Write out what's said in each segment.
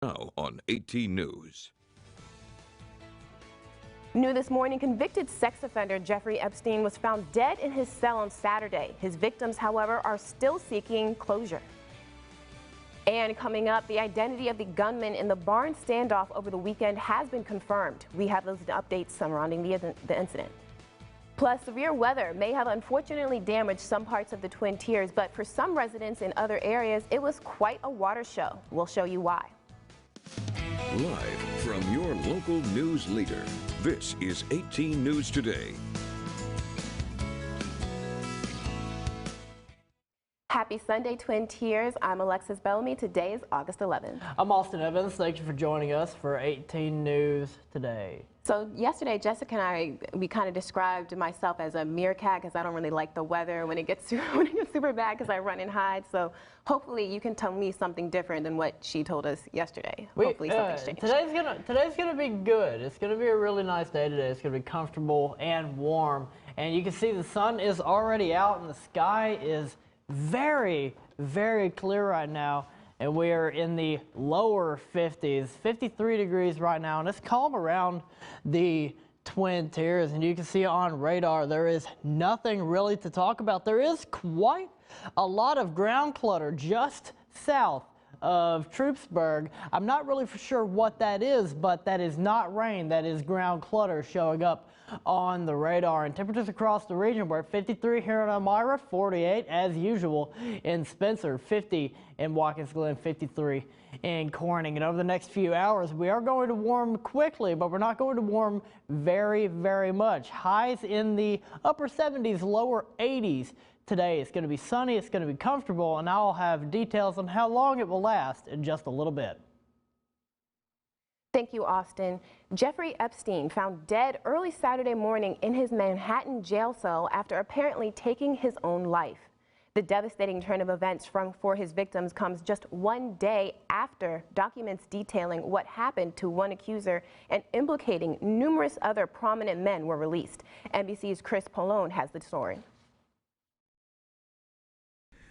Now on 18 News. New this morning, convicted sex offender Jeffrey Epstein was found dead in his cell on Saturday. His victims, however, are still seeking closure. And coming up, the identity of the gunman in the barn standoff over the weekend has been confirmed. We have those updates surrounding the incident. Plus, severe weather may have unfortunately damaged some parts of the Twin Tiers, but for some residents in other areas, it was quite a water show. We'll show you why. Live from your local news leader, this is 18 News Today. Happy Sunday, Twin Tiers. I'm Alexis Bellamy. Today is August 11th. I'm Austin Evans. Thank you for joining us for 18 News Today. So yesterday, Jessica and we kind of described myself as a meerkat because I don't really like the weather when it gets super bad because I run and hide. So hopefully you can tell me something different than what she told us yesterday. Hopefully something's changed. Today's gonna be good. It's gonna be a really nice day today. It's gonna be comfortable and warm, and you can see the sun is already out and the sky is very, very clear right now. And we are in the lower 50s, 53 degrees right now, and it's calm around the Twin Tiers. And you can see on radar, there is nothing really to talk about. There is quite a lot of ground clutter just south of Troopsburg. I'm not really for sure what that is, but that is not rain. That is ground clutter showing up on the radar. And temperatures across the region, we're at 53 here in Elmira, 48 as usual in Spencer, 50 in Watkins Glen, 53 in Corning. And over the next few hours, we are going to warm quickly, but we're not going to warm very, very much. Highs in the upper 70s, lower 80s. Today it's going to be sunny, it's going to be comfortable, and I'll have details on how long it will last in just a little bit. Thank you, Austin. Jeffrey Epstein found dead early Saturday morning in his Manhattan jail cell after apparently taking his own life. The devastating turn of events for his victims comes just one day after documents detailing what happened to one accuser and implicating numerous other prominent men were released. NBC's Chris Pallone has the story.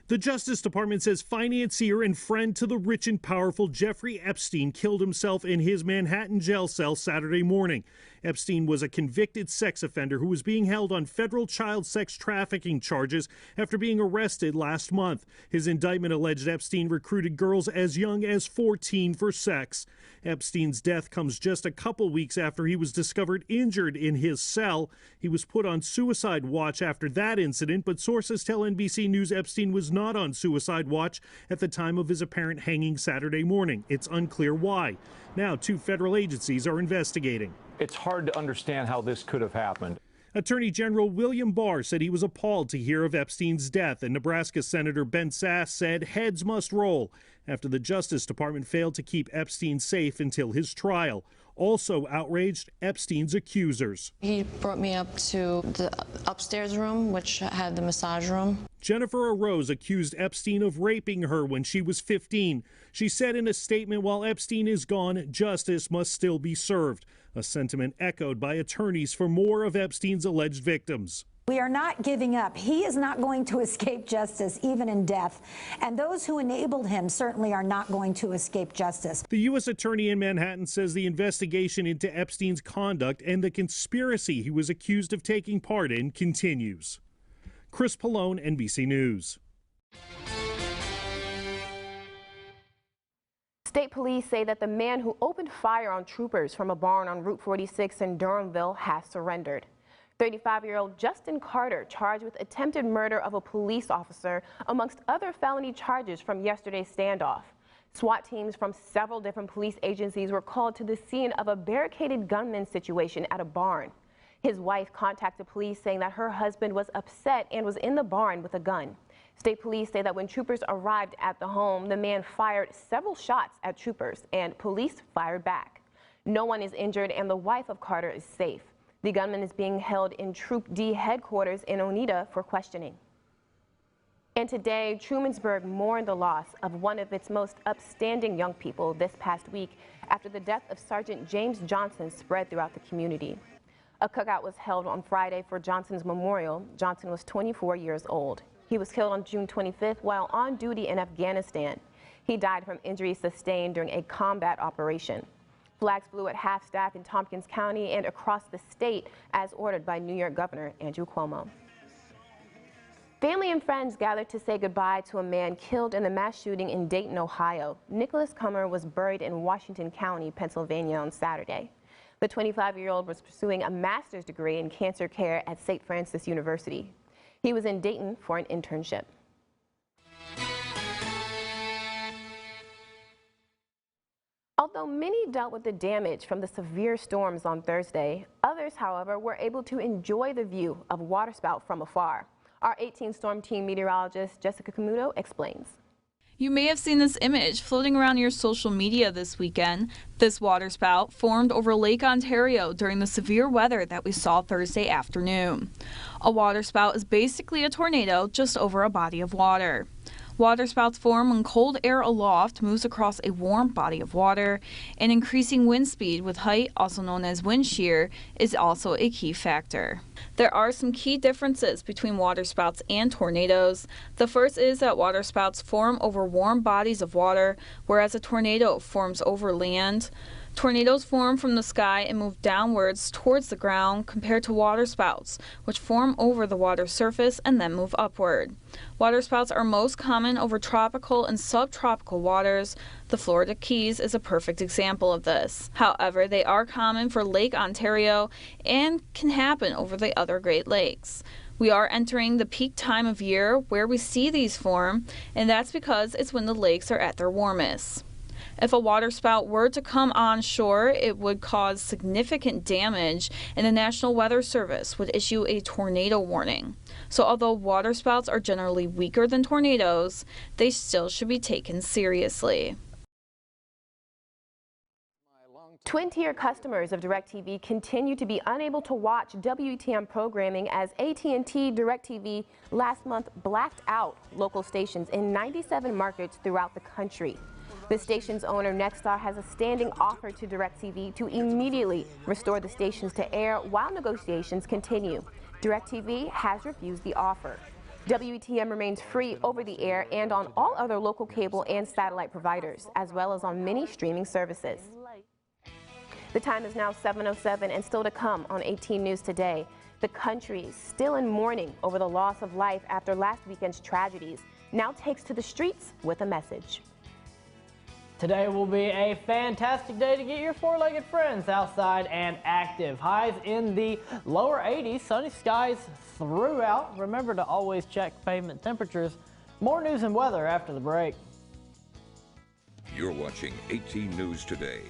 The Justice Department says financier and friend to the rich and powerful Jeffrey Epstein killed himself in his Manhattan jail cell Saturday morning. Epstein was a convicted sex offender who was being held on federal child sex trafficking charges after being arrested last month. His indictment alleged Epstein recruited girls as young as 14 for sex. Epstein's death comes just a couple weeks after he was discovered injured in his cell. He was put on suicide watch after that incident, but sources tell NBC News Epstein was not on suicide watch at the time of his apparent hanging Saturday morning. It's unclear why. Now, 2 federal agencies are investigating. It's hard to understand how this could have happened. Attorney General William Barr said he was appalled to hear of Epstein's death, and Nebraska Senator Ben Sasse said heads must roll after the Justice Department failed to keep Epstein safe until his trial. Also outraged, Epstein's accusers. He brought me up to the upstairs room, which had the massage room. Jennifer Arose accused Epstein of raping her when she was 15. She said in a statement, while Epstein is gone, justice must still be served, a sentiment echoed by attorneys for more of Epstein's alleged victims. We are not giving up. He is not going to escape justice, even in death. And those who enabled him certainly are not going to escape justice. The U.S. Attorney in Manhattan says the investigation into Epstein's conduct and the conspiracy he was accused of taking part in continues. Chris Pallone, NBC News. State police say that the man who opened fire on troopers from a barn on Route 46 in Durhamville has surrendered. 35-year-old Justin Carter, charged with attempted murder of a police officer, amongst other felony charges from yesterday's standoff. SWAT teams from several different police agencies were called to the scene of a barricaded gunman situation at a barn. His wife contacted police saying that her husband was upset and was in the barn with a gun. State police say that when troopers arrived at the home, the man fired several shots at troopers and police fired back. No one is injured and the wife of Carter is safe. The gunman is being held in Troop D headquarters in Oneida for questioning. And today, Trumansburg mourned the loss of one of its most upstanding young people this past week after the death of Sergeant James Johnson spread throughout the community. A cookout was held on Friday for Johnson's memorial. Johnson was 24 years old. He was killed on June 25th while on duty in Afghanistan. He died from injuries sustained during a combat operation. Flags flew at half-staff in Tompkins County and across the state as ordered by New York Governor Andrew Cuomo. Family and friends gathered to say goodbye to a man killed in the mass shooting in Dayton, Ohio. Nicholas Comer was buried in Washington County, Pennsylvania on Saturday. The 25-year-old was pursuing a master's degree in cancer care at St. Francis University. He was in Dayton for an internship. Although many dealt with the damage from the severe storms on Thursday, others, however, were able to enjoy the view of waterspout from afar. Our 18 Storm Team meteorologist Jessica Camuto explains. You may have seen this image floating around your social media this weekend. This waterspout formed over Lake Ontario during the severe weather that we saw Thursday afternoon. A waterspout is basically a tornado just over a body of water. Waterspouts form when cold air aloft moves across a warm body of water, and increasing wind speed with height, also known as wind shear, is also a key factor. There are some key differences between waterspouts and tornadoes. The first is that waterspouts form over warm bodies of water, whereas a tornado forms over land. Tornadoes form from the sky and move downwards towards the ground compared to waterspouts, which form over the water surface and then move upward. Waterspouts are most common over tropical and subtropical waters. The Florida Keys is a perfect example of this. However, they are common for Lake Ontario and can happen over the other Great Lakes. We are entering the peak time of year where we see these form, and that's because it's when the lakes are at their warmest. If a waterspout were to come on shore, it would cause significant damage, and the National Weather Service would issue a tornado warning. So although waterspouts are generally weaker than tornadoes, they still should be taken seriously. Twin-tier customers of DirecTV continue to be unable to watch WETM programming as AT&T DirecTV last month blacked out local stations in 97 markets throughout the country. The station's owner, Nexstar, has a standing offer to DirecTV to immediately restore the stations to air while negotiations continue. DirecTV has refused the offer. WETM remains free over the air and on all other local cable and satellite providers, as well as on many streaming services. The time is now 7:07, and still to come on 18 News Today. The country, still in mourning over the loss of life after last weekend's tragedies, now takes to the streets with a message. Today will be a fantastic day to get your four-legged friends outside and active. Highs in the lower 80s, sunny skies throughout. Remember to always check pavement temperatures. More news and weather after the break. You're watching 18 News Today.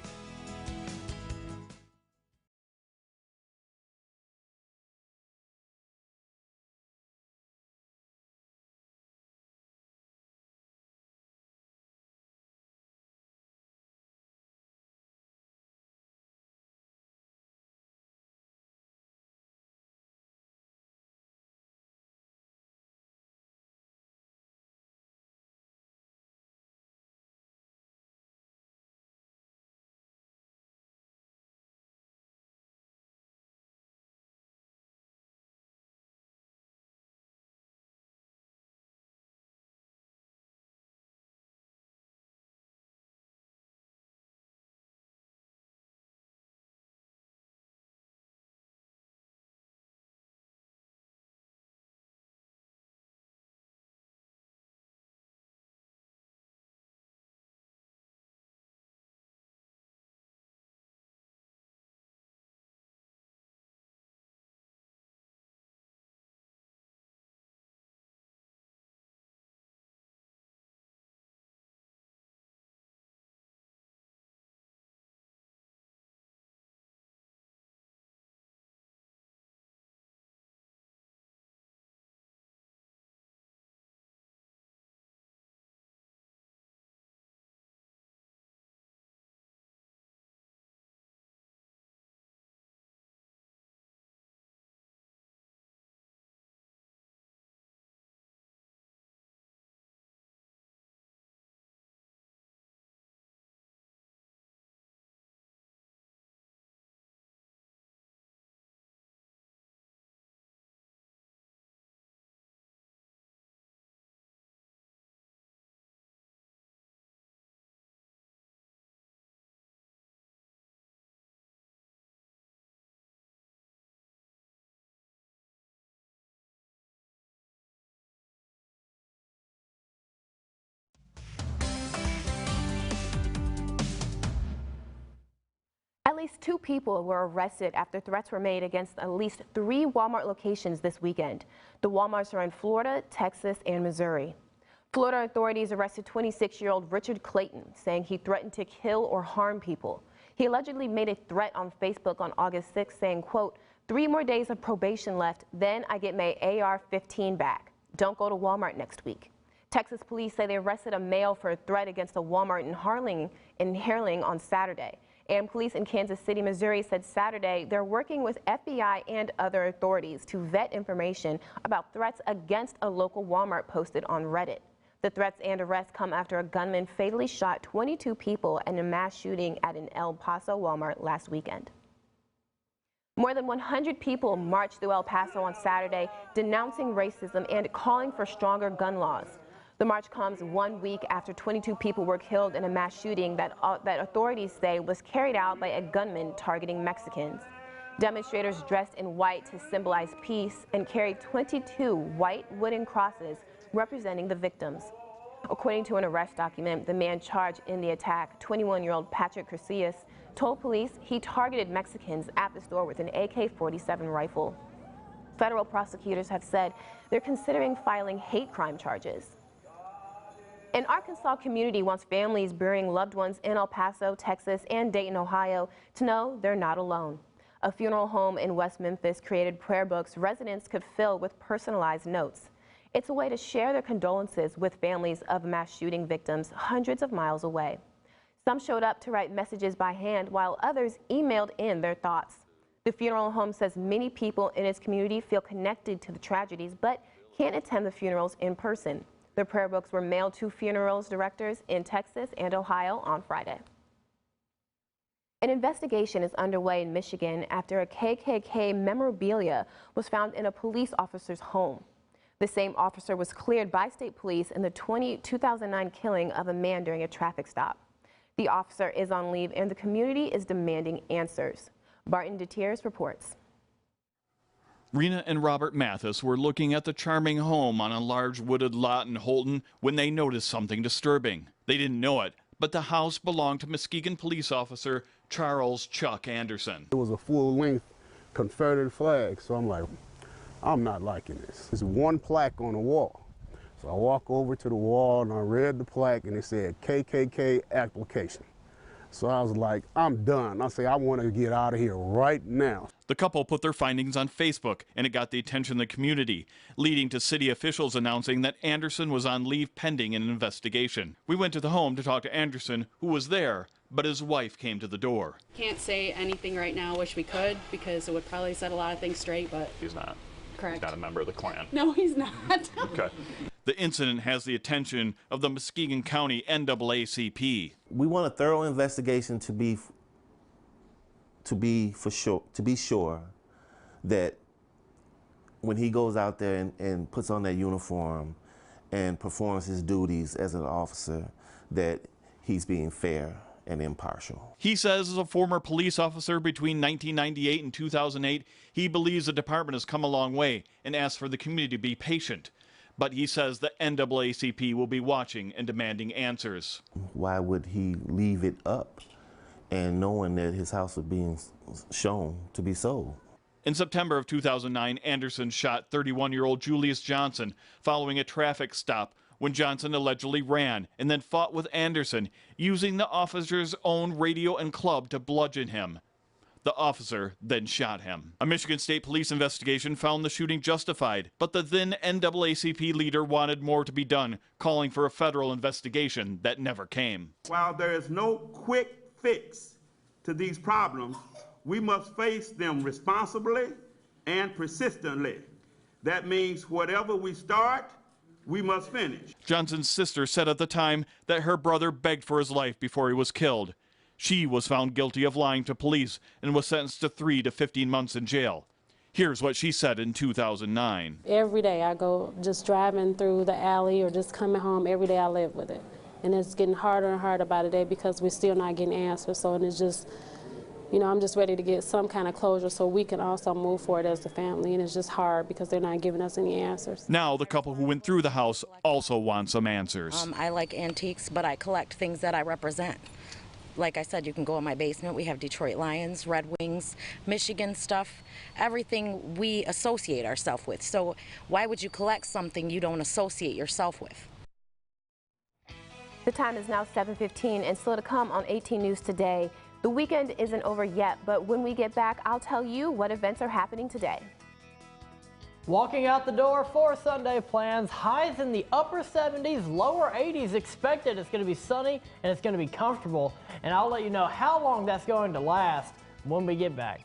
least 2 people were arrested after threats were made against at least 3 Walmart locations this weekend. The Walmarts are in Florida, Texas, and Missouri. Florida authorities arrested 26-year-old Richard Clayton, saying he threatened to kill or harm people. He allegedly made a threat on Facebook on August 6, saying, quote, 3 more days of probation left, then I get my AR-15 back. Don't go to Walmart next week. Texas police say they arrested a male for a threat against a Walmart in Harling on Saturday. And police in Kansas City, Missouri said Saturday they're working with FBI and other authorities to vet information about threats against a local Walmart posted on Reddit. The threats and arrests come after a gunman fatally shot 22 people in a mass shooting at an El Paso Walmart last weekend. More than 100 people marched through El Paso on Saturday denouncing racism and calling for stronger gun laws. The march comes 1 week after 22 people were killed in a mass shooting that authorities say was carried out by a gunman targeting Mexicans. Demonstrators dressed in white to symbolize peace and carried 22 white wooden crosses representing the victims. According to an arrest document, the man charged in the attack, 21-year-old Patrick Casillas, told police he targeted Mexicans at the store with an AK-47 rifle. Federal prosecutors have said they're considering filing hate crime charges. An Arkansas community wants families burying loved ones in El Paso, Texas, and Dayton, Ohio to know they're not alone. A funeral home in West Memphis created prayer books residents could fill with personalized notes. It's a way to share their condolences with families of mass shooting victims hundreds of miles away. Some showed up to write messages by hand while others emailed in their thoughts. The funeral home says many people in its community feel connected to the tragedies but can't attend the funerals in person. The prayer books were mailed to funerals directors in Texas and Ohio on Friday. An investigation is underway in Michigan after a KKK memorabilia was found in a police officer's home. The same officer was cleared by state police in the 2009 killing of a man during a traffic stop. The officer is on leave and the community is demanding answers. Barton DeTiers reports. Rena and Robert Mathis were looking at the charming home on a large wooded lot in Holton when they noticed something disturbing. They didn't know it, but the house belonged to Muskegon police officer Charles Chuck Anderson. It was a full-length Confederate flag, so I'm like, I'm not liking this. There's one plaque on the wall. So I walk over to the wall and I read the plaque and it said KKK application. So I was like, I'm done. I say, I want to get out of here right now. The couple put their findings on Facebook, and it got the attention of the community, leading to city officials announcing that Anderson was on leave pending an investigation. We went to the home to talk to Anderson, who was there, but his wife came to the door. Can't say anything right now. Wish we could, because it would probably set a lot of things straight, but... He's not. Correct. He's not a member of the Klan. No, he's not. Okay. The incident has the attention of the Muskegon County NAACP. We want a thorough investigation to be sure that when he goes out there and puts on that uniform and performs his duties as an officer, that he's being fair and impartial. He says as a former police officer between 1998 and 2008, he believes the department has come a long way and asks for the community to be patient. But he says the NAACP will be watching and demanding answers. Why would he leave it up and knowing that his house was being shown to be sold? In September of 2009, Anderson shot 31-year-old Julius Johnson following a traffic stop when Johnson allegedly ran and then fought with Anderson, using the officer's own radio and club to bludgeon him. The officer then shot him. A Michigan State Police investigation found the shooting justified, but the then NAACP leader wanted more to be done, calling for a federal investigation that never came. While there is no quick fix to these problems, we must face them responsibly and persistently. That means whatever we start, we must finish. Johnson's sister said at the time that her brother begged for his life before he was killed. She was found guilty of lying to police and was sentenced to 3 to 15 months in jail. Here's what she said in 2009. Every day I go just driving through the alley or just coming home, every day I live with it. And it's getting harder and harder by the day because we're still not getting answers. So and it's just, you know, I'm just ready to get some kind of closure so we can also move forward as a family. And it's just hard because they're not giving us any answers. Now the couple who went through the house also want some answers. I like antiques, but I collect things that I represent. like I said, you can go in my basement. We have Detroit Lions, Red Wings, Michigan stuff, everything we associate ourselves with. So why would you collect something you don't associate yourself with? The time is now 7:15, and still to come on 18 News Today. The weekend isn't over yet, but when we get back, I'll tell you what events are happening today. Walking out the door for Sunday plans, highs in the upper 70s, lower 80s expected. It's going to be sunny and it's going to be comfortable. And I'll let you know how long that's going to last when we get back.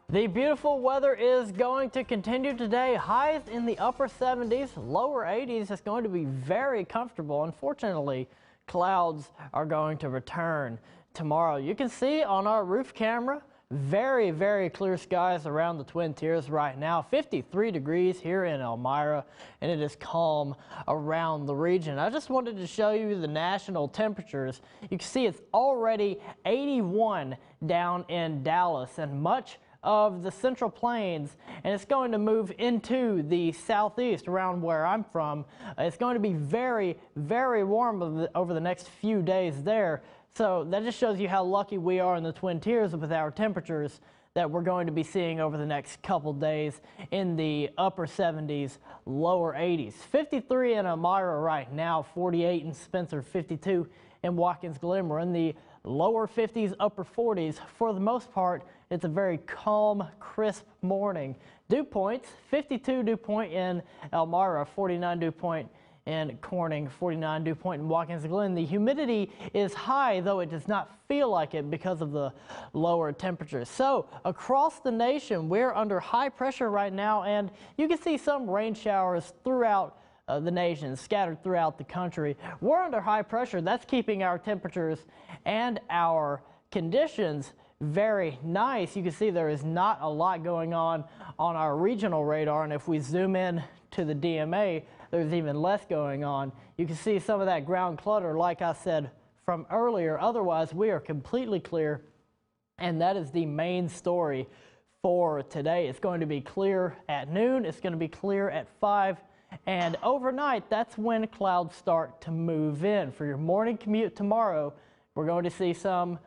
The beautiful weather is going to continue today. Highs in the upper 70s, lower 80s. It's going to be very comfortable. Unfortunately, clouds are going to return tomorrow. You can see on our roof camera, very, very clear skies around the Twin Tiers right now. 53 degrees here in Elmira, and it is calm around the region. I just wanted to show you the national temperatures. You can see it's already 81 down in Dallas, and much of the Central Plains, and it's going to move into the southeast around where I'm from. It's going to be very, very warm over the next few days there. So that just shows you how lucky we are in the Twin Tiers with our temperatures that we're going to be seeing over the next couple days in the upper 70s, lower 80s. 53 in Elmira right now, 48 in Spencer, 52 in Watkins Glen. We're in the lower 50s, upper 40s. For the most part, it's a very calm, crisp morning. Dew points, 52 dew point in Elmira, 49 dew point in Corning, 49 dew point in Watkins Glen. The humidity is high, though it does not feel like it because of the lower temperatures. So across the nation, we're under high pressure right now, and you can see some rain showers throughout the nation, scattered throughout the country. We're under high pressure. That's keeping our temperatures and our conditions very nice. You can see there is not a lot going on our regional radar, and if we zoom in to the DMA, there's even less going on. You can see some of that ground clutter, like I said from earlier. Otherwise, we are completely clear, and that is the main story for today. It's going to be clear at noon. It's going to be clear at 5. And overnight, that's when clouds start to move in. For your morning commute tomorrow, we're going to see some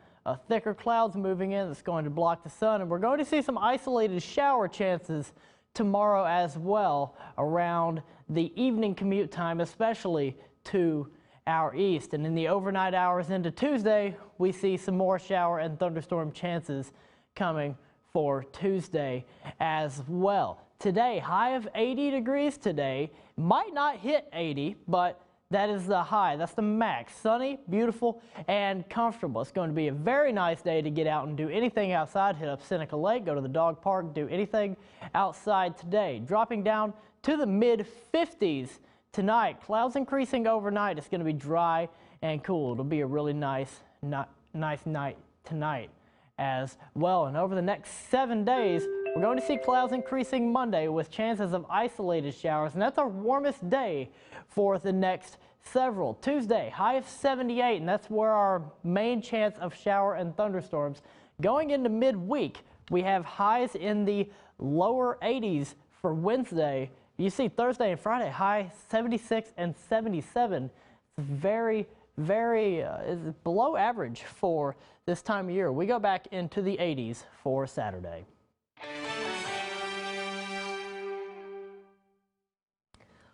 thicker clouds moving in that's going to block the sun, and we're going to see some isolated shower chances tomorrow as well around the evening commute time, especially to our east. And in the overnight hours into Tuesday, we see some more shower and thunderstorm chances coming for Tuesday as well. today, high of 80 degrees today. Might not hit 80, but that is the high. That's the max. Sunny, beautiful, and comfortable. It's going to be a very nice day to get out and do anything outside. Hit up Seneca Lake, go to the dog park, do anything outside today. Dropping down to the mid-50s tonight. Clouds increasing overnight. It's going to be dry and cool. It'll be a really nice night tonight as well. And over the next 7 days, we're going to see clouds increasing Monday with chances of isolated showers, and that's our warmest day for the next several. Tuesday, high of 78, and that's where our main chance of shower and thunderstorms. Going into midweek, we have highs in the lower 80s for Wednesday. You see Thursday and Friday, high 76 and 77. It's very is below average for this time of year. We go back into the 80s for Saturday.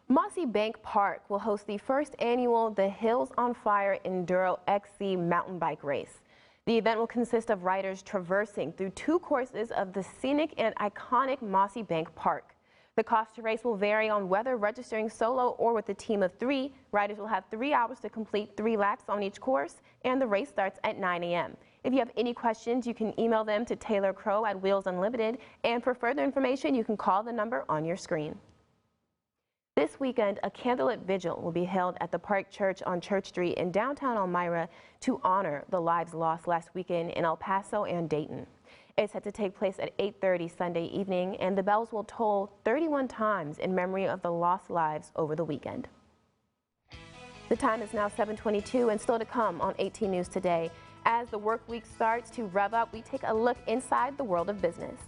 Mossy Bank Park will host the first annual The Hills on Fire Enduro XC mountain bike race. The event will consist of riders traversing through 2 courses of the scenic and iconic Mossy Bank Park. The cost to race will vary on whether registering solo or with a team of 3. Riders will have 3 hours to complete 3 laps on each course, and the race starts at 9 a.m. If you have any questions, you can email them to Taylor Crow at Wheels Unlimited, and for further information, you can call the number on your screen. This weekend, a candlelit vigil will be held at the Park Church on Church Street in downtown Elmira to honor the lives lost last weekend in El Paso and Dayton. It's set to take place at 8:30 Sunday evening, and the bells will toll 31 times in memory of the lost lives over the weekend. The time is now 7:22, and still to come on 18 News Today. As the work week starts to rev up, we take a look inside the world of business.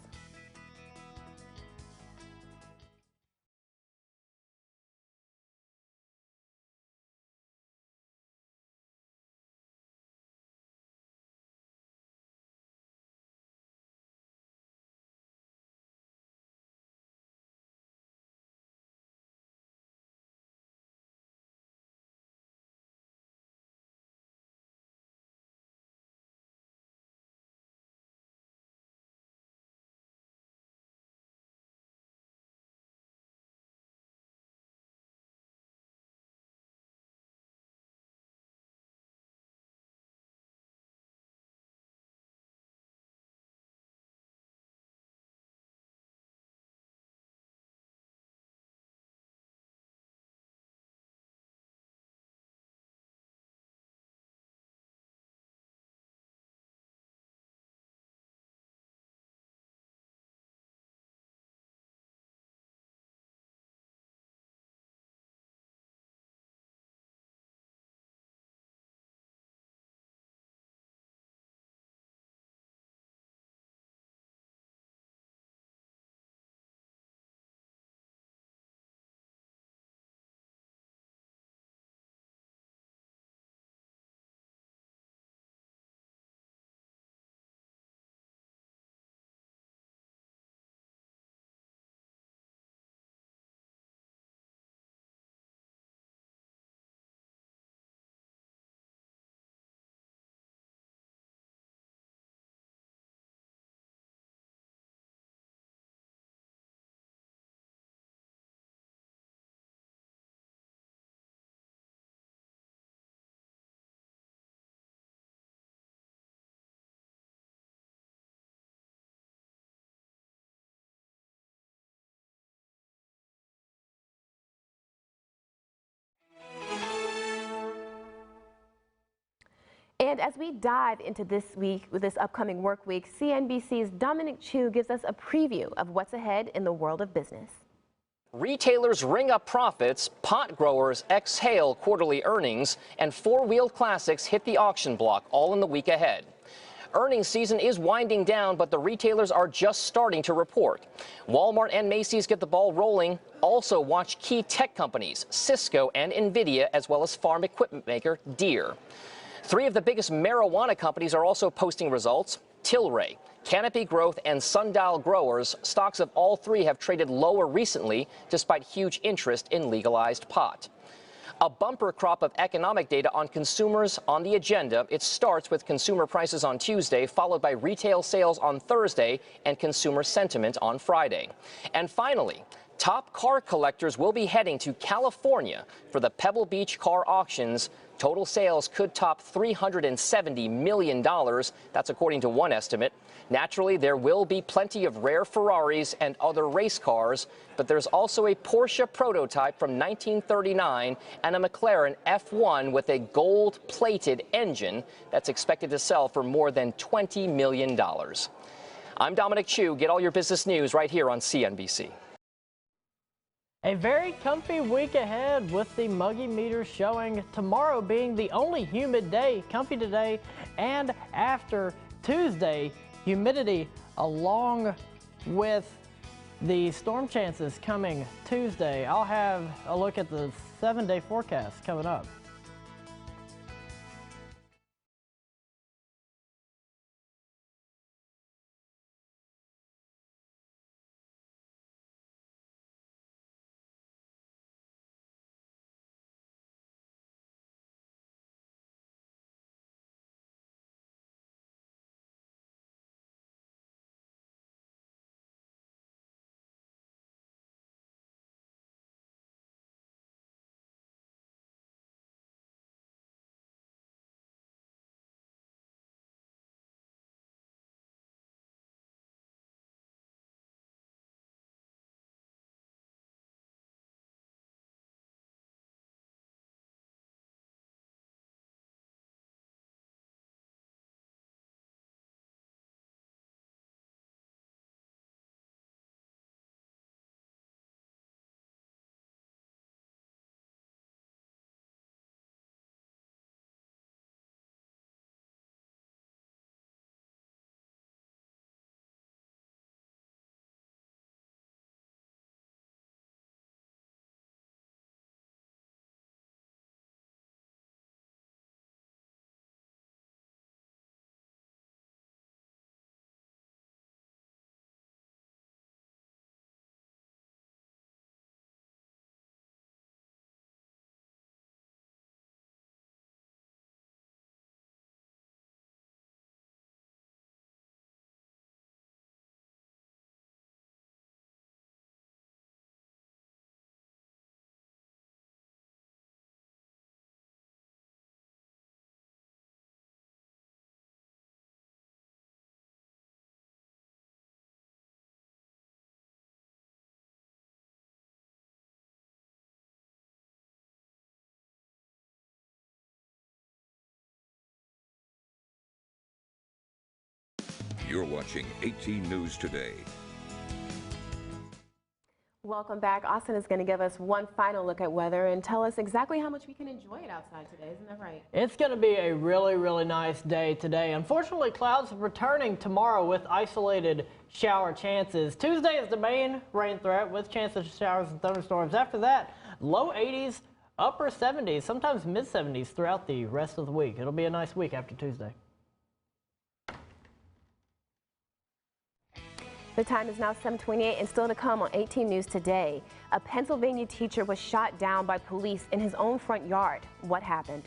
And as we dive into this upcoming work week, CNBC's Dominic Chu gives us a preview of what's ahead in the world of business. Retailers ring up profits, pot growers exhale quarterly earnings, and four-wheeled classics hit the auction block, all in the week ahead. Earnings season is winding down, but the retailers are just starting to report. Walmart and Macy's get the ball rolling. Also watch key tech companies, Cisco and NVIDIA, as well as farm equipment maker Deere. Three of the biggest marijuana companies are also posting results. Tilray, Canopy Growth, and Sundial Growers, stocks of all three have traded lower recently, despite huge interest in legalized pot. A bumper crop of economic data on consumers on the agenda. It starts with consumer prices on Tuesday, followed by retail sales on Thursday and consumer sentiment on Friday. And finally, top car collectors will be heading to California for the Pebble Beach car auctions. Total sales could top $370 million. That's according to one estimate. Naturally, there will be plenty of rare Ferraris and other race cars, but there's also a Porsche prototype from 1939 and a McLaren F1 with a gold-plated engine that's expected to sell for more than $20 million. I'm Dominic Chu. Get all your business news right here on CNBC. A very comfy week ahead with the muggy meters showing tomorrow being the only humid day, comfy today, and after Tuesday, humidity along with the storm chances coming Tuesday. I'll have a look at the 7-day forecast coming up. You're watching 18 News Today. Welcome back. Austin is going to give us one final look at weather and tell us exactly how much we can enjoy it outside today. Isn't that right? It's going to be a really, really nice day today. Unfortunately, clouds returning tomorrow with isolated shower chances. Tuesday is the main rain threat with chances of showers and thunderstorms. After that, low 80s, upper 70s, sometimes mid 70s throughout the rest of the week. It'll be a nice week after Tuesday. The time is now 7:28 and still to come on 18 News Today. A Pennsylvania teacher was shot down by police in his own front yard. What happened?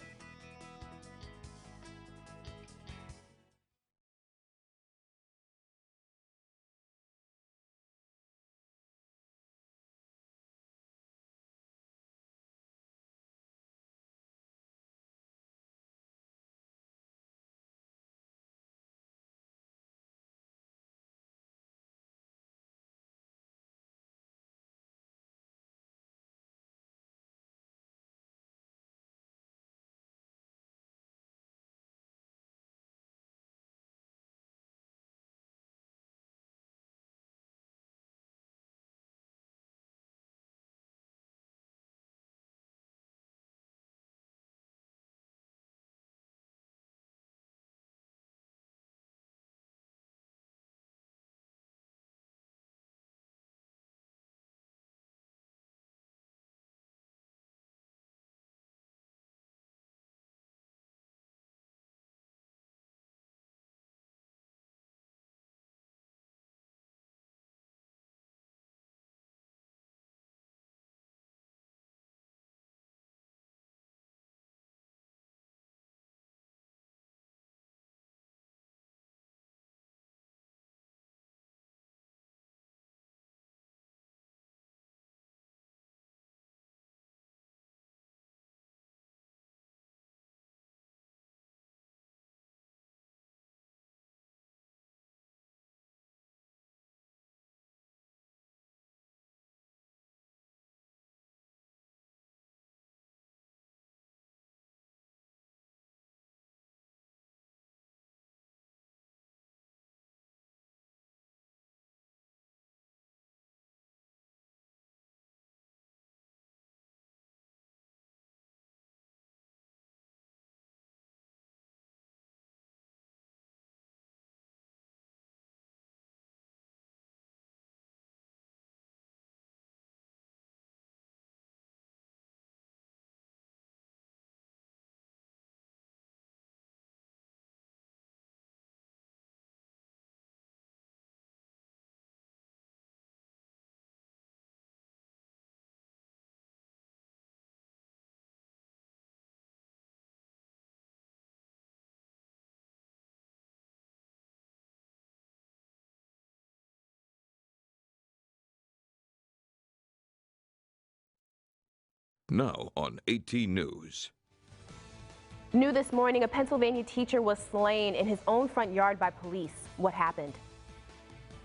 Now on 18 News. New this morning, a Pennsylvania teacher was slain in his own front yard by police. What happened?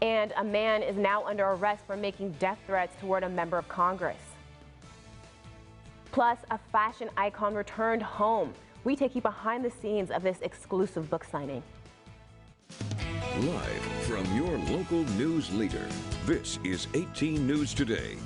And a man is now under arrest for making death threats toward a member of Congress. Plus, a fashion icon returned home. We take you behind the scenes of this exclusive book signing. Live from your local news leader, this is 18 News Today.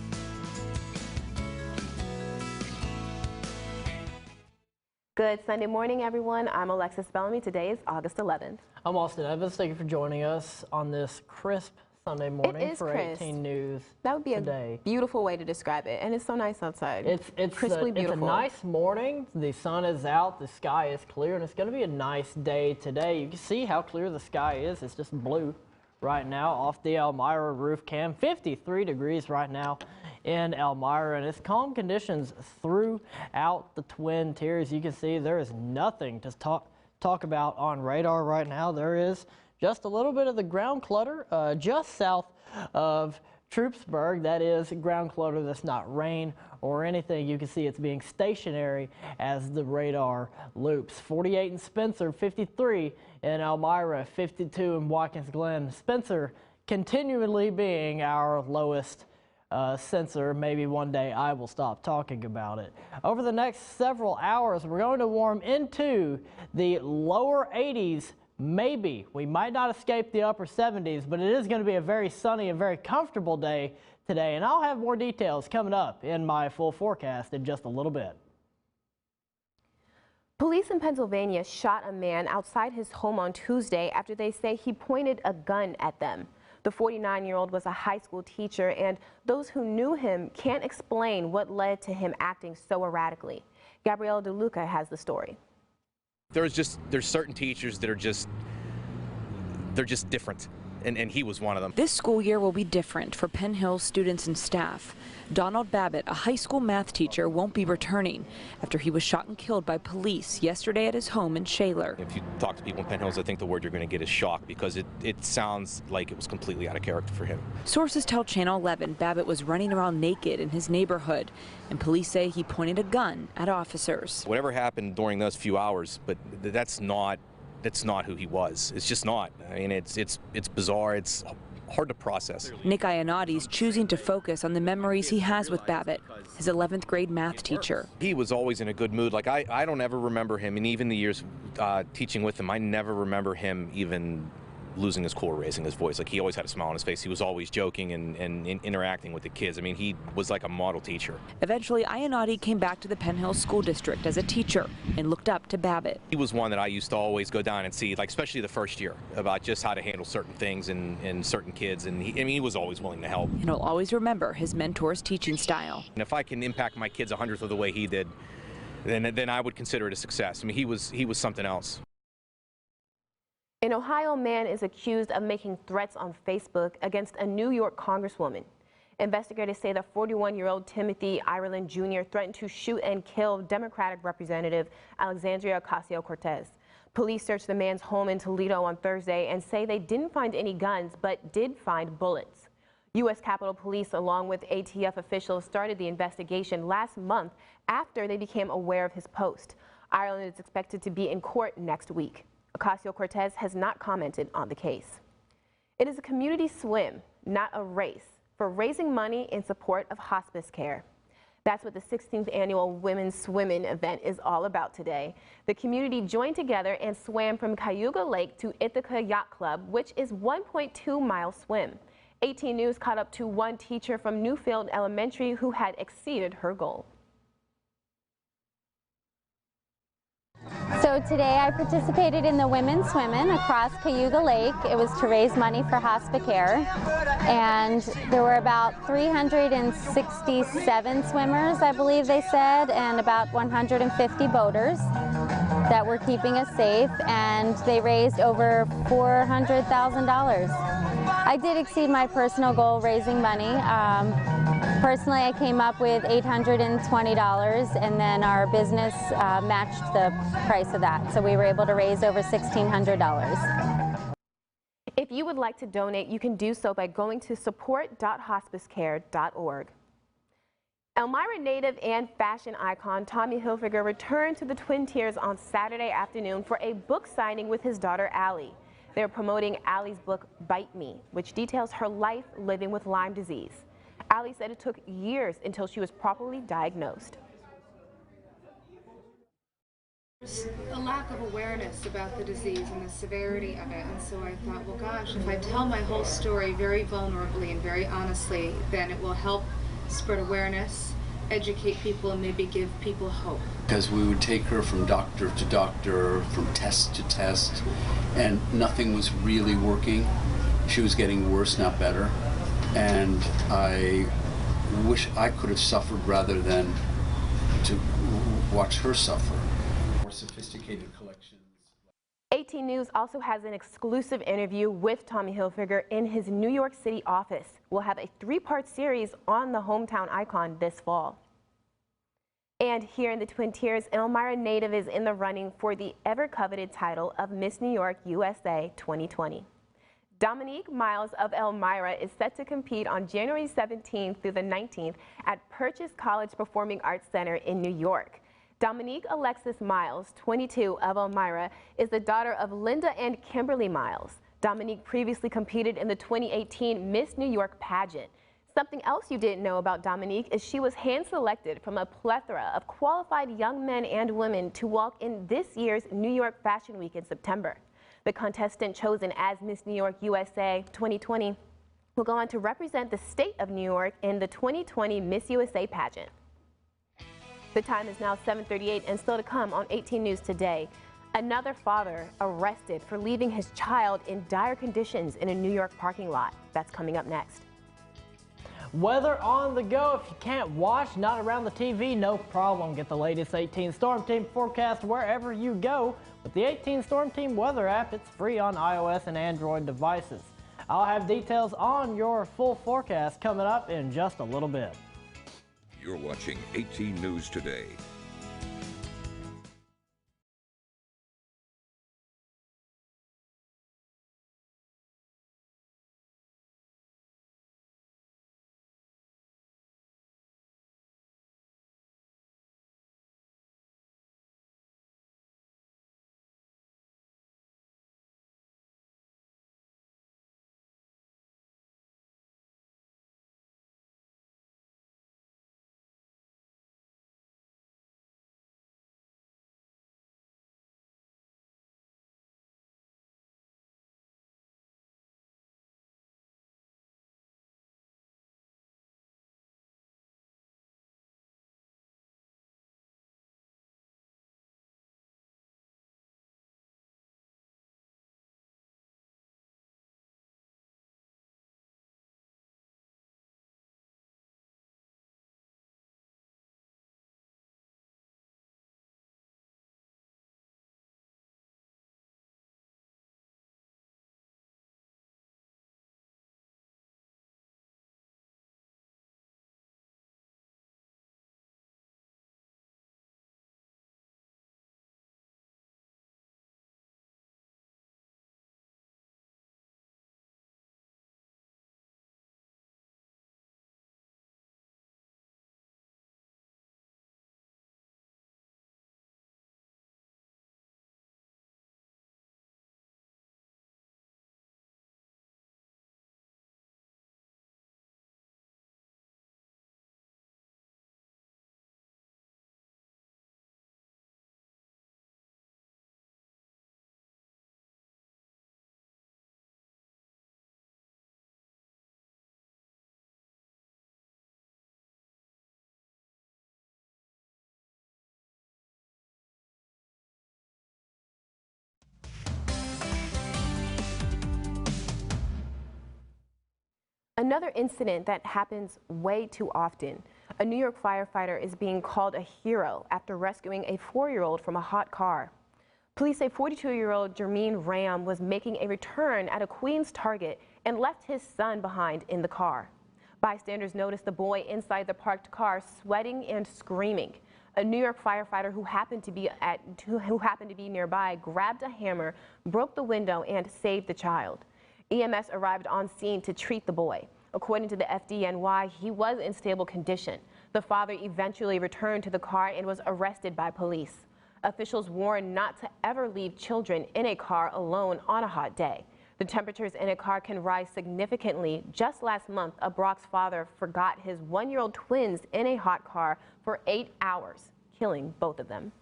Good Sunday morning, everyone. I'm Alexis Bellamy. Today is August 11th. I'm Austin Evans. Thank you for joining us on this crisp Sunday morning for crisp. 18 News. That would be today. A beautiful way to describe it, and it's so nice outside. It's crisply beautiful. It's a nice morning. The sun is out. The sky is clear, and it's going to be a nice day today. You can see how clear the sky is. It's just blue right now off the Elmira roof cam. 53 degrees right now in Elmira, and it's calm conditions throughout the Twin Tiers. You can see there is nothing to talk about on radar right now. There is just a little bit of the ground clutter just south of Troopsburg. That is ground clutter that's not rain or anything. You can see it's being stationary as the radar loops. 48 in Spencer, 53 in Elmira, 52 in Watkins Glen. Spencer continually being our lowest sensor. Maybe one day I will stop talking about it. Over the next several hours, we're going to warm into the lower 80s. Maybe we might not escape the upper 70s, but it is going to be a very sunny and very comfortable day today. And I'll have more details coming up in my full forecast in just a little bit. Police in Pennsylvania shot a man outside his home on Tuesday after they say he pointed a gun at them. The 49-year-old was a high school teacher, and those who knew him can't explain what led to him acting so erratically. Gabrielle DeLuca has the story. There's certain teachers that are they're just different, and he was one of them. This school year will be different for Penn Hill's students and staff. Donald Babbitt, a high school math teacher, won't be returning after he was shot and killed by police yesterday at his home in Shaler. If you talk to people in Penn Hills, I think the word you're going to get is shock, because it sounds like it was completely out of character for him. Sources tell Channel 11 Babbitt was running around naked in his neighborhood, and police say he pointed a gun at officers. Whatever happened during those few hours, but that's not who he was. It's just not. I mean, it's bizarre. It's hard to process. Nick Ionati's choosing to focus on the memories he has with Babbitt, his 11th grade math teacher. He was always in a good mood. Like, I don't ever remember him, and even the years teaching with him, I never remember him even losing his cool or raising his voice. Like, he always had a smile on his face. He was always joking and interacting with the kids. I mean, he was like a model teacher. Eventually, Ionati came back to the Penn Hill School District as a teacher and looked up to Babbitt. He was one that I used to always go down and see, like, especially the first year, about just how to handle certain things and certain kids. And he was always willing to help. And he'll always remember his mentor's teaching style. And if I can impact my kids 100th of the way he did, then I would consider it a success. I mean, he was something else. An Ohio man is accused of making threats on Facebook against a New York congresswoman. Investigators say the 41-year-old Timothy Ireland Jr. threatened to shoot and kill Democratic Representative Alexandria Ocasio-Cortez. Police searched the man's home in Toledo on Thursday and say they didn't find any guns, but did find bullets. U.S. Capitol Police, along with ATF officials, started the investigation last month after they became aware of his post. Ireland is expected to be in court next week. Ocasio-Cortez has not commented on the case. It is a community swim, not a race, for raising money in support of hospice care. That's what the 16th annual Women's Swimmin' event is all about today. The community joined together and swam from Cayuga Lake to Ithaca Yacht Club, which is 1.2-mile swim. 18 News caught up to one teacher from Newfield Elementary who had exceeded her goal. So today I participated in the Women's Swimmin' across Cayuga Lake. It was to raise money for Hospicare, and there were about 367 swimmers, I believe they said, and about 150 boaters that were keeping us safe, and they raised over $400,000. I did exceed my personal goal raising money. Personally, I came up with $820, and then our business matched the price of that. So we were able to raise over $1,600. If you would like to donate, you can do so by going to support.hospicecare.org. Elmira native and fashion icon Tommy Hilfiger returned to the Twin Tiers on Saturday afternoon for a book signing with his daughter Allie. They're promoting Allie's book Bite Me, which details her life living with Lyme disease. Allie said it took years until she was properly diagnosed. There's a lack of awareness about the disease and the severity of it, and so I thought, well gosh, if I tell my whole story very vulnerably and very honestly, then it will help spread awareness, educate people, and maybe give people hope. Because we would take her from doctor to doctor, from test to test, and nothing was really working. She was getting worse, not better, and I wish I could have suffered rather than to watch her suffer. More sophisticated collections. 18 News also has an exclusive interview with Tommy Hilfiger in his New York City office. We'll have a 3-part series on the hometown icon this fall. And here in the Twin Tiers, an Elmira native is in the running for the ever-coveted title of Miss New York USA 2020. Dominique Miles of Elmira is set to compete on January 17th through the 19th at Purchase College Performing Arts Center in New York. Dominique Alexis Miles, 22, of Elmira, is the daughter of Linda and Kimberly Miles. Dominique previously competed in the 2018 Miss New York pageant. Something else you didn't know about Dominique is she was hand-selected from a plethora of qualified young men and women to walk in this year's New York Fashion Week in September. The contestant chosen as Miss New York USA 2020 will go on to represent the state of New York in the 2020 Miss USA pageant. The time is now 7:38 and still to come on 18 News Today. Another father arrested for leaving his child in dire conditions in a New York parking lot. That's coming up next. Weather on the go. If you can't watch, not around the TV, no problem. Get the latest 18 Storm Team forecast wherever you go. With the 18 Storm Team weather app, it's free on iOS and Android devices. I'll have details on your full forecast coming up in just a little bit. You're watching 18 News Today. Another incident that happens way too often. A New York firefighter is being called a hero after rescuing a 4-year-old from a hot car. Police say 42-year-old Jermaine Ram was making a return at a Queens Target and left his son behind in the car. Bystanders noticed the boy inside the parked car sweating and screaming. A New York firefighter who happened to be nearby grabbed a hammer, broke the window, and saved the child. EMS arrived on scene to treat the boy. According to the FDNY, he was in stable condition. The father eventually returned to the car and was arrested by police. Officials warn not to ever leave children in a car alone on a hot day. The temperatures in a car can rise significantly. Just last month, a Bronx father forgot his 1-year-old twins in a hot car for 8 hours, killing both of them.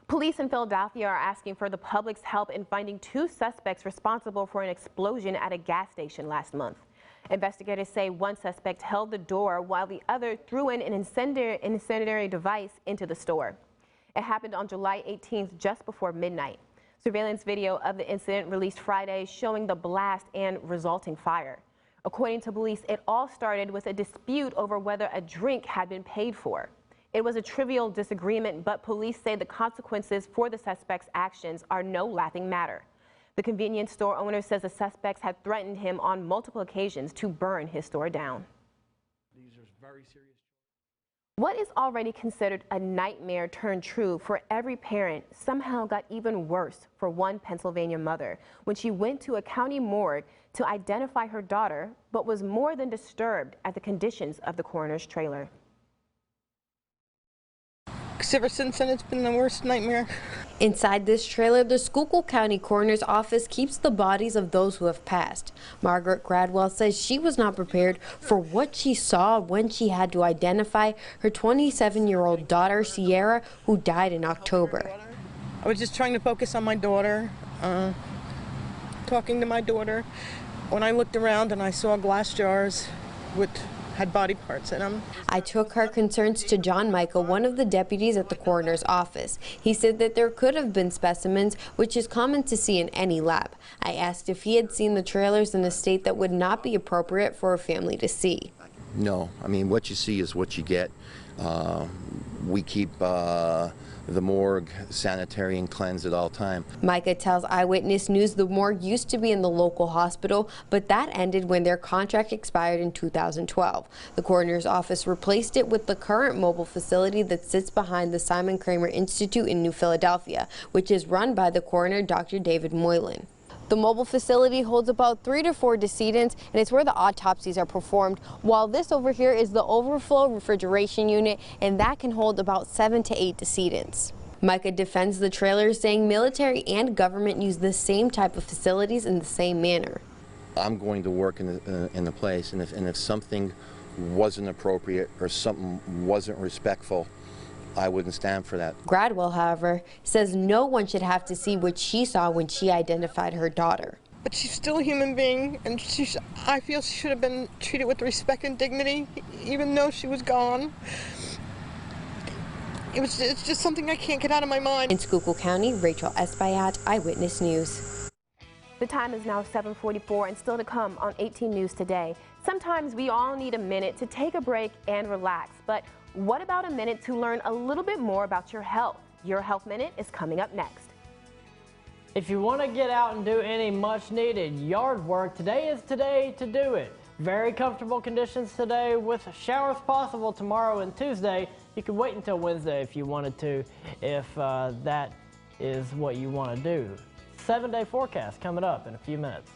Police in Philadelphia are asking for the public's help in finding 2 suspects responsible for an explosion at a gas station last month. Investigators say one suspect held the door while the other threw in an incendiary device into the store. It happened on July 18th, just before midnight. Surveillance video of the incident released Friday showing the blast and resulting fire. According to police, it all started with a dispute over whether a drink had been paid for. It was a trivial disagreement, but police say the consequences for the suspect's actions are no laughing matter. The convenience store owner says the suspects had threatened him on multiple occasions to burn his store down. These are very serious. What is already considered a nightmare turned true for every parent somehow got even worse for one Pennsylvania mother when she went to a county morgue to identify her daughter, but was more than disturbed at the conditions of the coroner's trailer. Ever since then, it's been the worst nightmare. Inside this trailer, the Schuylkill County Coroner's Office keeps the bodies of those who have passed. Margaret Gradwell says she was not prepared for what she saw when she had to identify her 27-year-old daughter, Sierra, who died in October. I was just trying to focus on my daughter, talking to my daughter. When I looked around and I saw glass jars had body parts in them. I took her concerns to John Michael, one of the deputies at the coroner's office. He said that there could have been specimens, which is common to see in any lab. I asked if he had seen the trailers in a state that would not be appropriate for a family to see. No, I mean, what you see is what you get. We keep the morgue sanitary and cleansed at all time. Micah tells Eyewitness News the morgue used to be in the local hospital, but that ended when their contract expired in 2012. The coroner's office replaced it with the current mobile facility that sits behind the Simon Kramer Institute in New Philadelphia, which is run by the coroner, Dr. David Moylan. The mobile facility holds about 3 to 4 decedents, and it's where the autopsies are performed, while this over here is the overflow refrigeration unit, and that can hold about 7 to 8 decedents. Micah defends the trailer, saying military and government use the same type of facilities in the same manner. I'm going to work in the place, and if something wasn't appropriate or something wasn't respectful, I wouldn't stand for that. Gradwell, however, says no one should have to see what she saw when she identified her daughter. But she's still a human being, and I feel she should have been treated with respect and dignity, even though she was gone. It's just something I can't get out of my mind. In Schuylkill County, Rachel Espaillat, Eyewitness News. The time is now 7:44, and still to come on 18 News Today. Sometimes we all need a minute to take a break and relax, but what about a minute to learn a little bit more about your health? Your Health Minute is coming up next. If you want to get out and do any much needed yard work, today is today to do it. Very comfortable conditions today with showers possible tomorrow and Tuesday. You can wait until Wednesday if you wanted to, if that is what you want to do. 7-day forecast coming up in a few minutes.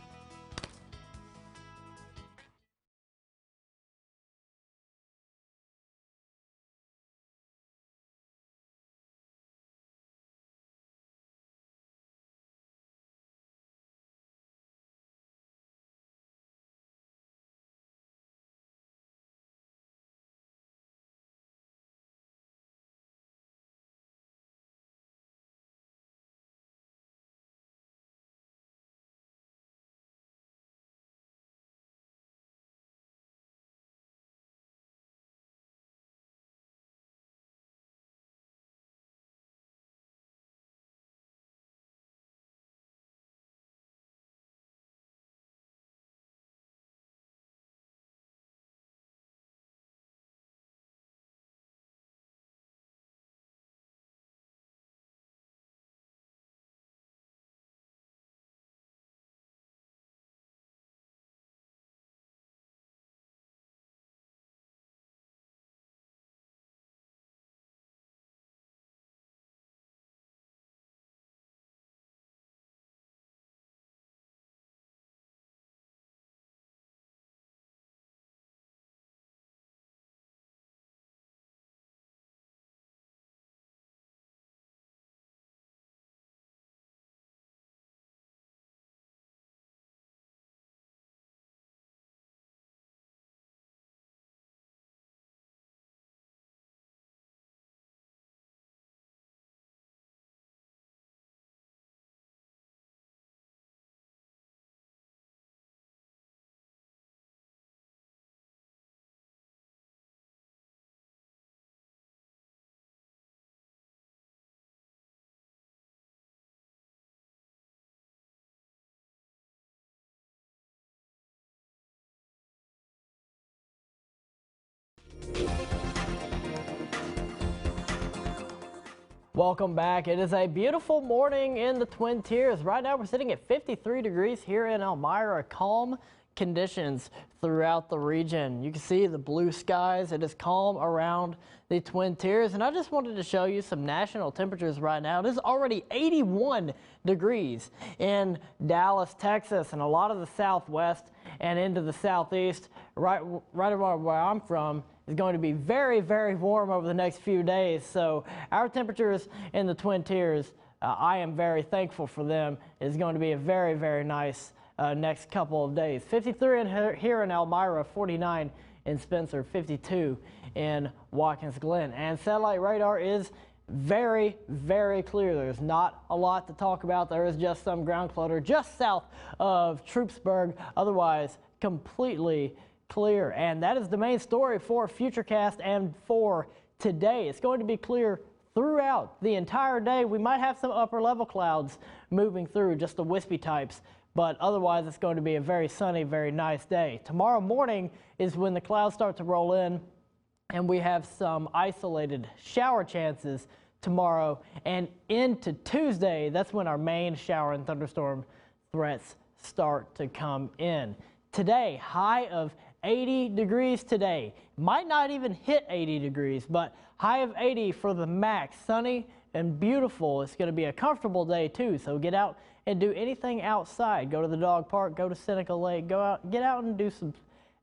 Welcome back. It is a beautiful morning in the Twin Tiers. Right now we're sitting at 53 degrees here in Elmira. Calm conditions throughout the region. You can see the blue skies. It is calm around the Twin Tiers. And I just wanted to show you some national temperatures right now. It is already 81 degrees in Dallas, Texas, and a lot of the southwest and into the southeast. Right around where I'm from is going to be very, very warm over the next few days. So our temperatures in the Twin Tiers, I am very thankful for them. It's going to be a very, very nice next couple of days. 53 here in Elmira, 49 in Spencer, 52 in Watkins Glen. And satellite radar is very, very clear. There's not a lot to talk about. There is just some ground clutter just south of Troopsburg. Otherwise, completely clear. And that is the main story for Futurecast and for today. It's going to be clear throughout the entire day. We might have some upper level clouds moving through, just the wispy types, but otherwise it's going to be a very sunny, very nice day. Tomorrow morning is when the clouds start to roll in, and we have some isolated shower chances tomorrow and into Tuesday. That's when our main shower and thunderstorm threats start to come in. Today, high of 80 degrees today. Might not even hit 80 degrees, but high of 80 for the max. Sunny and beautiful. It's going to be a comfortable day too, so get out and do anything outside. Go to the dog park, go to Seneca Lake, go out, get out and do some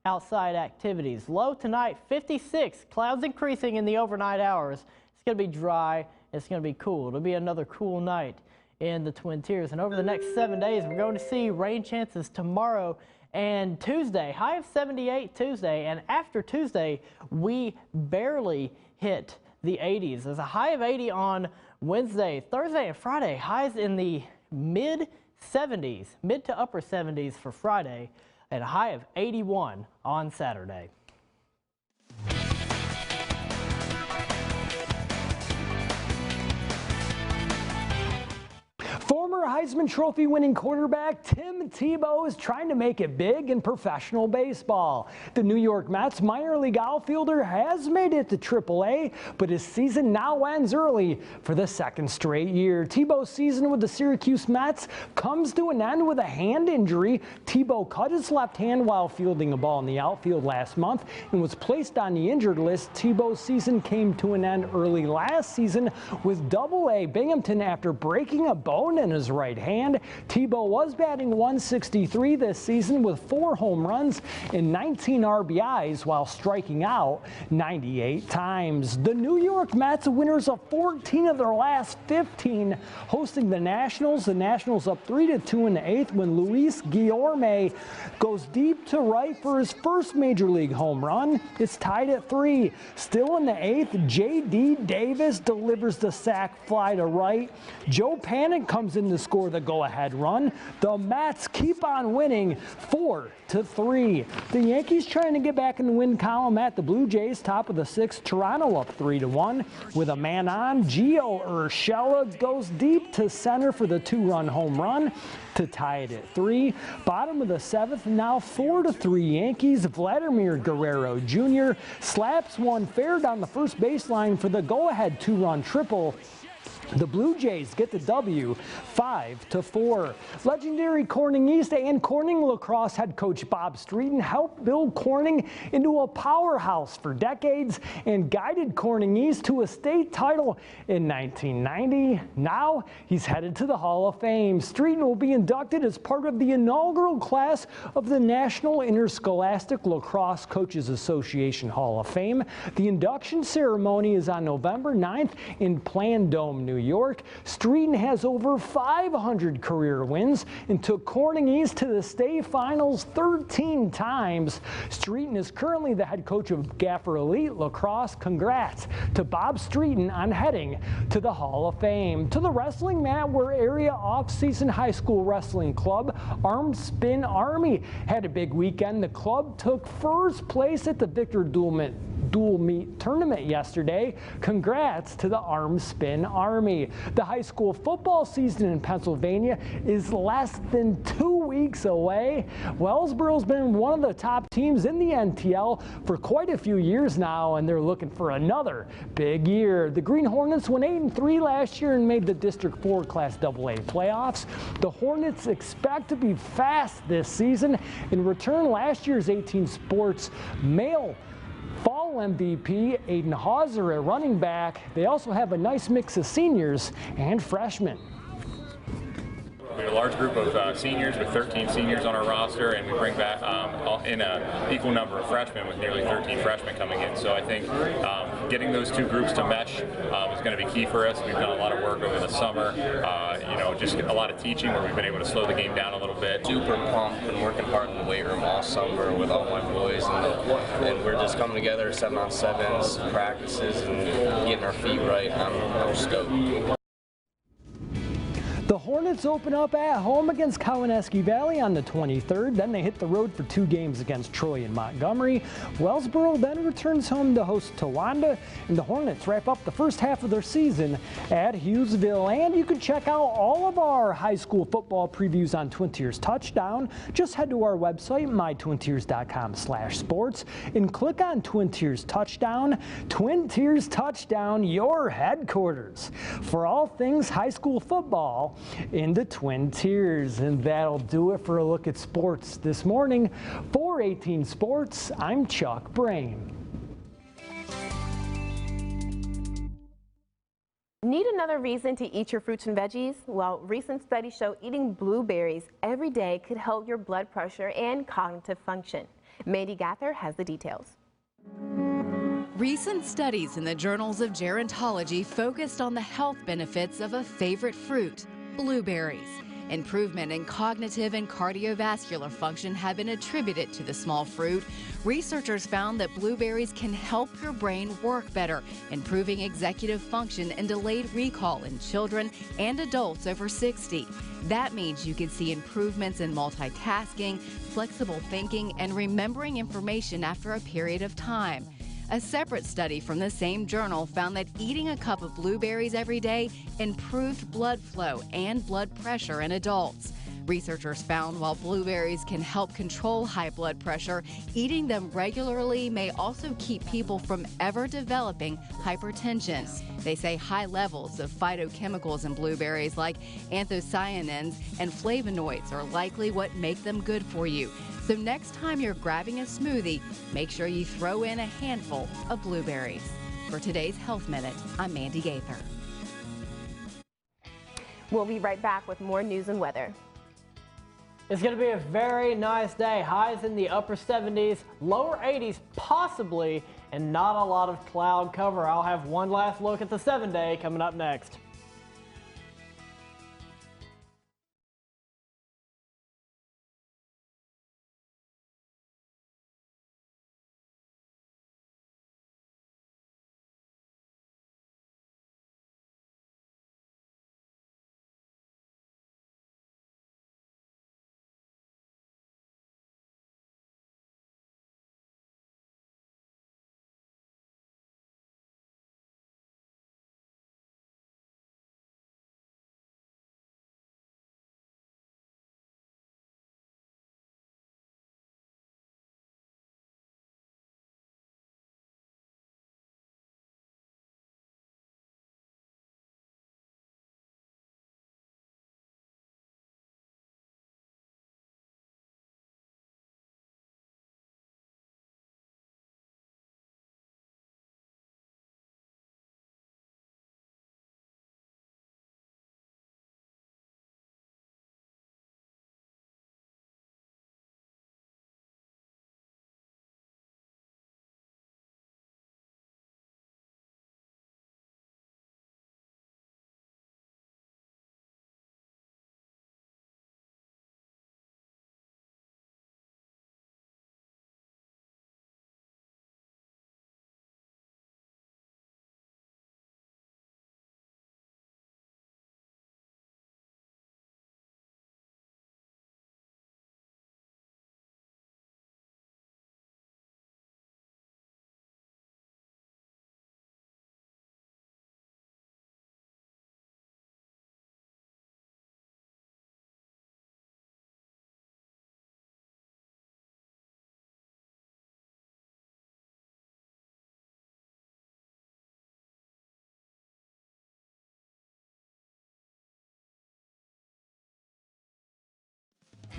outside activities. Low tonight, 56. Clouds increasing in the overnight hours. It's going to be dry. It's going to be cool. It'll be another cool night in the Twin Tiers. And over the next 7 days, we're going to see rain chances tomorrow and Tuesday. High of 78 Tuesday. And after Tuesday, we barely hit the 80s. There's a high of 80 on Wednesday, Thursday, and Friday. Highs in the mid 70s, mid to upper 70s for Friday, and a high of 81 on Saturday. Former Heisman Trophy winning quarterback Tim Tebow is trying to make it big in professional baseball. The New York Mets minor league outfielder has made it to AAA, but his season now ends early for the second straight year. Tebow's season with the Syracuse Mets comes to an end with a hand injury. Tebow cut his left hand while fielding a ball in the outfield last month and was placed on the injured list. Tebow's season came to an end early last season with AA Binghamton after breaking a bone in his right hand. Tebow was batting .163 this season with 4 home runs and 19 RBIs while striking out 98 times. The New York Mets, winners of 14 of their last 15, hosting the Nationals. The Nationals up 3-2 in the 8th when Luis Guillorme goes deep to right for his first major league home run. It's tied at 3. Still in the 8th, J.D. Davis delivers the sac fly to right. Joe Panik comes in to score the go-ahead run. The Mets keep on winning 4-3. The Yankees trying to get back in the win column at the Blue Jays, top of the 6th. Toronto up 3-1 with a man on. Gio Urshela goes deep to center for the 2-run home run to tie it at 3. Bottom of the 7th, now 4-3 Yankees. Vladimir Guerrero Jr. slaps one fair down the first baseline for the go-ahead 2-run triple. The Blue Jays get the W 5-4. Legendary Corning East and Corning lacrosse head coach Bob Streeton helped build Corning into a powerhouse for decades and guided Corning East to a state title in 1990. Now he's headed to the Hall of Fame. Streeton will be inducted as part of the inaugural class of the National Interscholastic Lacrosse Coaches Association Hall of Fame. The induction ceremony is on November 9th in Plan Dome, New York. Streeton has over 500 career wins and took Corning East to the state finals 13 times. Streeton is currently the head coach of Gaffer Elite Lacrosse. Congrats to Bob Streeton on heading to the Hall of Fame. To the wrestling mat, where area off-season high school wrestling club Armed Spin Army had a big weekend. The club took first place at the Victor Duelman dual meet tournament yesterday. Congrats to the Arm Spin Army. The high school football season in Pennsylvania is less than 2 weeks away. Wellsboro's been one of the top teams in the NTL for quite a few years now, and they're looking for another big year. The Green Hornets went 8-3 last year and made the District 4 Class AA playoffs. The Hornets expect to be fast this season. In return, last year's 18 Sports male fall MVP Aiden Hauser at running back. They also have a nice mix of seniors and freshmen. We have a large group of seniors with 13 seniors on our roster, and we bring back in an equal number of freshmen with nearly 13 freshmen coming in. So I think getting those two groups to mesh is going to be key for us. We've done a lot of work over the summer, just a lot of teaching where we've been able to slow the game down a little bit. Super pumped, been working hard in the weight room all summer with all my boys, and we're just coming together 7-on-7s, practices, and getting our feet right. I'm stoked. The Hornets open up at home against Cowanesque Valley on the 23rd. Then they hit the road for 2 games against Troy and Montgomery. Wellsboro then returns home to host Towanda, and the Hornets wrap up the first half of their season at Hughesville. And you can check out all of our high school football previews on Twin Tiers Touchdown. Just head to our website, mytwintiers.com/sports, and click on Twin Tiers Touchdown. Twin Tiers Touchdown, your headquarters for all things high school football in the Twin Tiers. And that'll do it for a look at sports this morning. For 18 Sports, I'm Chuck Brain. Need another reason to eat your fruits and veggies? Well, recent studies show eating blueberries every day could help your blood pressure and cognitive function. Mandy Gather has the details. Recent studies in the journals of gerontology focused on the health benefits of a favorite fruit, blueberries. Improvement in cognitive and cardiovascular function have been attributed to the small fruit. Researchers found that blueberries can help your brain work better, improving executive function and delayed recall in children and adults over 60. That means you can see improvements in multitasking, flexible thinking, and remembering information after a period of time. A separate study from the same journal found that eating a cup of blueberries every day improved blood flow and blood pressure in adults. Researchers found while blueberries can help control high blood pressure, eating them regularly may also keep people from ever developing hypertension. They say high levels of phytochemicals in blueberries like anthocyanins and flavonoids are likely what make them good for you. So next time you're grabbing a smoothie, make sure you throw in a handful of blueberries. For today's Health Minute, I'm Mandy Gaither. We'll be right back with more news and weather. It's going to be a very nice day. Highs in the upper 70s, lower 80s possibly, and not a lot of cloud cover. I'll have one last look at the 7-day coming up next.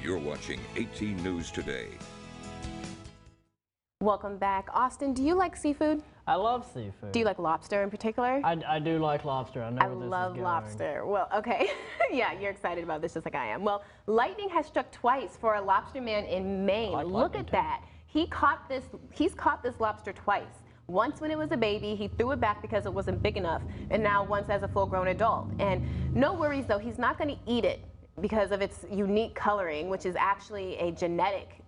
You're watching 18 News Today. Welcome back. Austin, do you like seafood? I love seafood. Do you like lobster in particular? I do like lobster. I know where this is love going. lobster. Well, okay. Yeah, you're excited about this just like I am. Well, lightning has struck twice for a lobster man in Maine. Look at that. He's caught this lobster twice. Once when it was a baby, he threw it back because it wasn't big enough, and now once as a full-grown adult. And no worries though, he's not going to eat it because of its unique coloring, which is actually a genetic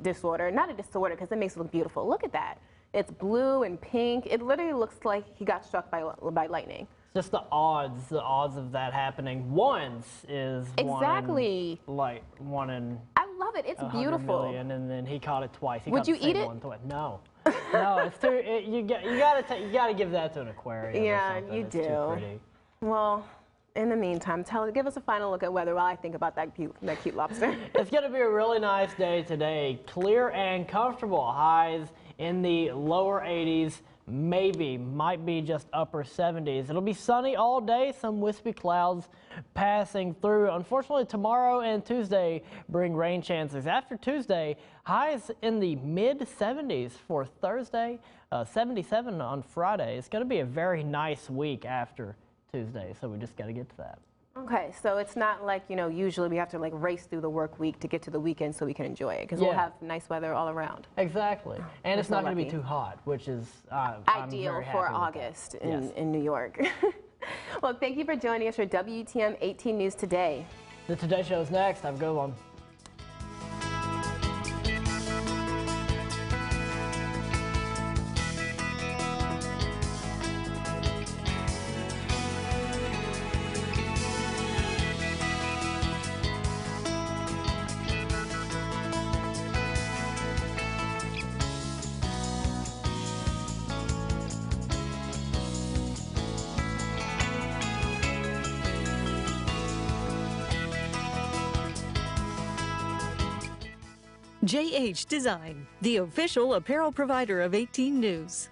disorder. Not a disorder because it makes it look beautiful. Look at that. It's blue and pink. It literally looks like he got struck by lightning. Just the odds of that happening once is exactly one in I love it. It's beautiful. Million, and then he caught it twice. Would you eat it? No, no. It's too. You gotta give that to an aquarium. Yeah, or something. you It's do. Too pretty. Well, in the meantime, give us a final look at weather while I think about that cute lobster. It's gonna be a really nice day today. Clear and comfortable. Highs in the lower 80s. Might be just upper 70s. It'll be sunny all day, some wispy clouds passing through. Unfortunately, tomorrow and Tuesday bring rain chances. After Tuesday, highs in the mid 70s for Thursday, 77 on Friday. It's going to be a very nice week after Tuesday, so we just got to get to that. Okay, so it's not like, usually we have to race through the work week to get to the weekend so we can enjoy it, because we'll have nice weather all around. Exactly. And it's not going to be too hot, which is ideal for August in New York. Well, thank you for joining us for WTM 18 News Today. The Today Show is next. Have a good one. JH Design, the official apparel provider of 18 News.